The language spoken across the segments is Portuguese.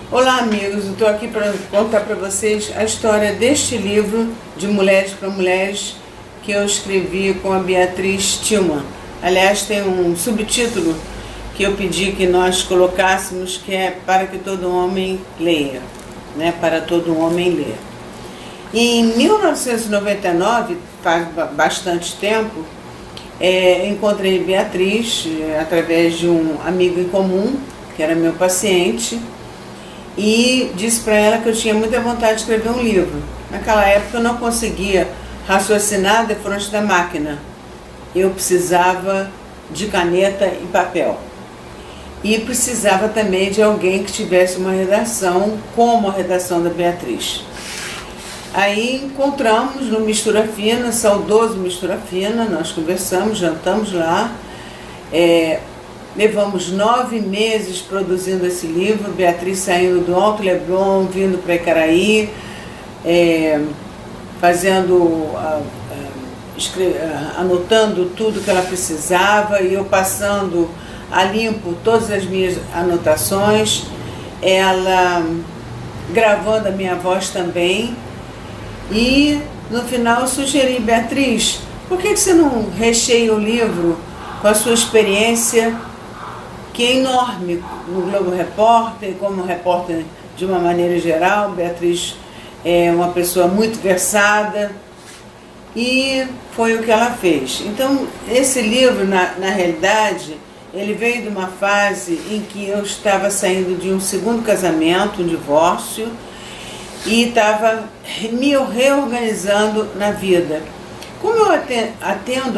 Olá amigos, eu estou aqui para contar para vocês a história deste livro de Mulheres para Mulheres que eu escrevi com a Beatriz Tillman. Aliás, tem um subtítulo que eu pedi que nós colocássemos, que é Para que todo homem leia, né? Para todo homem ler. Em 1999, faz bastante tempo, encontrei Beatriz através de um amigo em comum, que era meu paciente, e disse para ela que eu tinha muita vontade de escrever um livro. Naquela época eu não conseguia raciocinar defronte da máquina. Eu precisava de caneta e papel. E precisava também de alguém que tivesse uma redação como a redação da Beatriz. Aí encontramos no Mistura Fina, saudoso Mistura Fina, nós conversamos, jantamos lá. Levamos 9 meses produzindo esse livro, Beatriz saindo do Alto Leblon, vindo para Icaraí, anotando tudo que ela precisava, e eu passando a limpo todas as minhas anotações, ela gravando a minha voz também. E no final eu sugeri: Beatriz, por que você não recheia o livro com a sua experiência, que é enorme, no Globo Repórter, como repórter de uma maneira geral? Beatriz é uma pessoa muito versada, e foi o que ela fez. Então, esse livro, na realidade, ele veio de uma fase em que eu estava saindo de um segundo casamento, um divórcio, e estava me reorganizando na vida. Como eu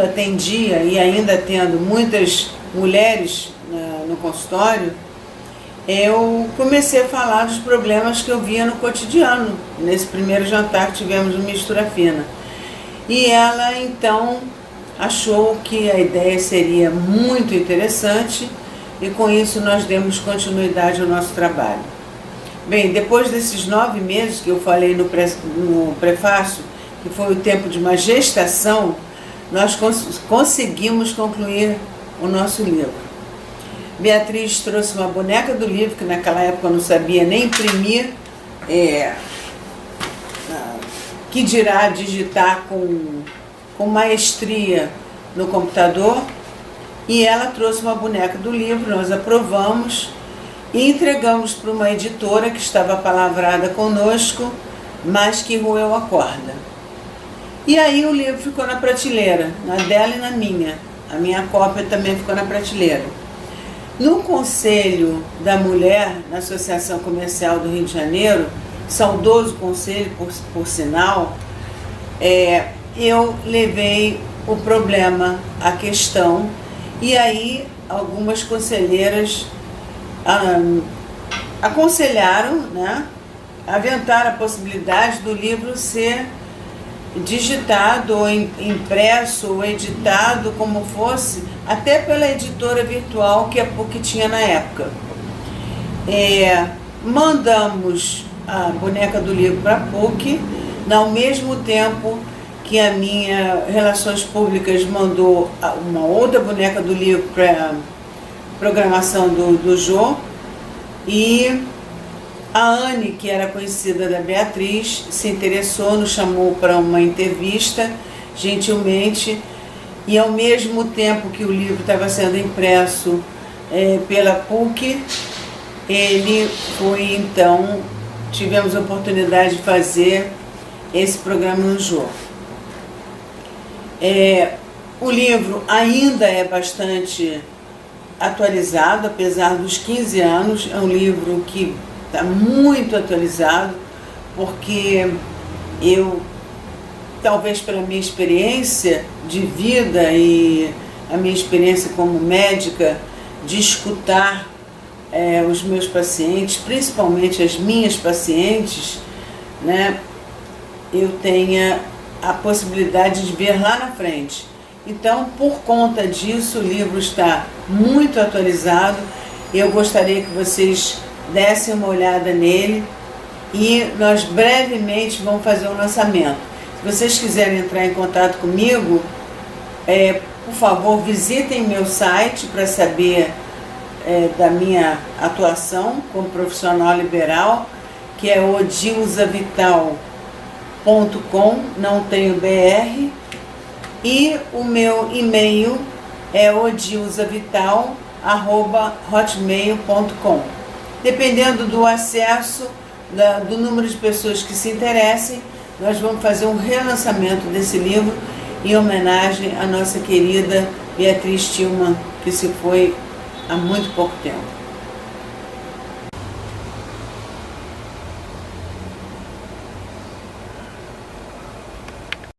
atendia e ainda atendo muitas mulheres no consultório, eu comecei a falar dos problemas que eu via no cotidiano, nesse primeiro jantar que tivemos no Mistura Fina. E ela então achou que a ideia seria muito interessante, e com isso nós demos continuidade ao nosso trabalho. Bem, depois desses 9 meses que eu falei no prefácio, que foi o tempo de uma gestação, nós conseguimos concluir o nosso livro. Beatriz trouxe uma boneca do livro, que naquela época eu não sabia nem imprimir, que dirá digitar com maestria no computador, e ela trouxe uma boneca do livro, nós aprovamos e entregamos para uma editora que estava palavrada conosco, mas que roeu a corda. E aí o livro ficou na prateleira, na dela e na minha. A minha cópia também ficou na prateleira. No Conselho da Mulher, na Associação Comercial do Rio de Janeiro, saudoso conselho, por sinal, eu levei o problema, a questão, e aí algumas conselheiras aconselharam, né, aventaram a possibilidade do livro ser digitado ou impresso ou editado, como fosse, até pela editora virtual que a PUC tinha na época. Mandamos a boneca do livro para a PUC, ao mesmo tempo que a minha Relações Públicas mandou uma outra boneca do livro para programação do Jô, e a Anne, que era conhecida da Beatriz, se interessou, nos chamou para uma entrevista, gentilmente, e ao mesmo tempo que o livro estava sendo impresso pela PUC, ele foi, então, tivemos a oportunidade de fazer esse programa no Jô. O livro ainda é bastante atualizado, apesar dos 15 anos, é um livro que está muito atualizado, porque eu, talvez pela minha experiência de vida e a minha experiência como médica, de escutar os meus pacientes, principalmente as minhas pacientes, né, eu tenha a possibilidade de ver lá na frente. Então, por conta disso, o livro está muito atualizado. Eu gostaria que vocês dessem uma olhada nele, e nós brevemente vamos fazer o lançamento. Se vocês quiserem entrar em contato comigo, por favor, visitem meu site para saber da minha atuação como profissional liberal, que é odilzavital.com, não tenho BR, e o meu e-mail é odilzavital@hotmail.com. Dependendo do acesso, do número de pessoas que se interessem, nós vamos fazer um relançamento desse livro em homenagem à nossa querida Beatriz Tillmann, que se foi há muito pouco tempo.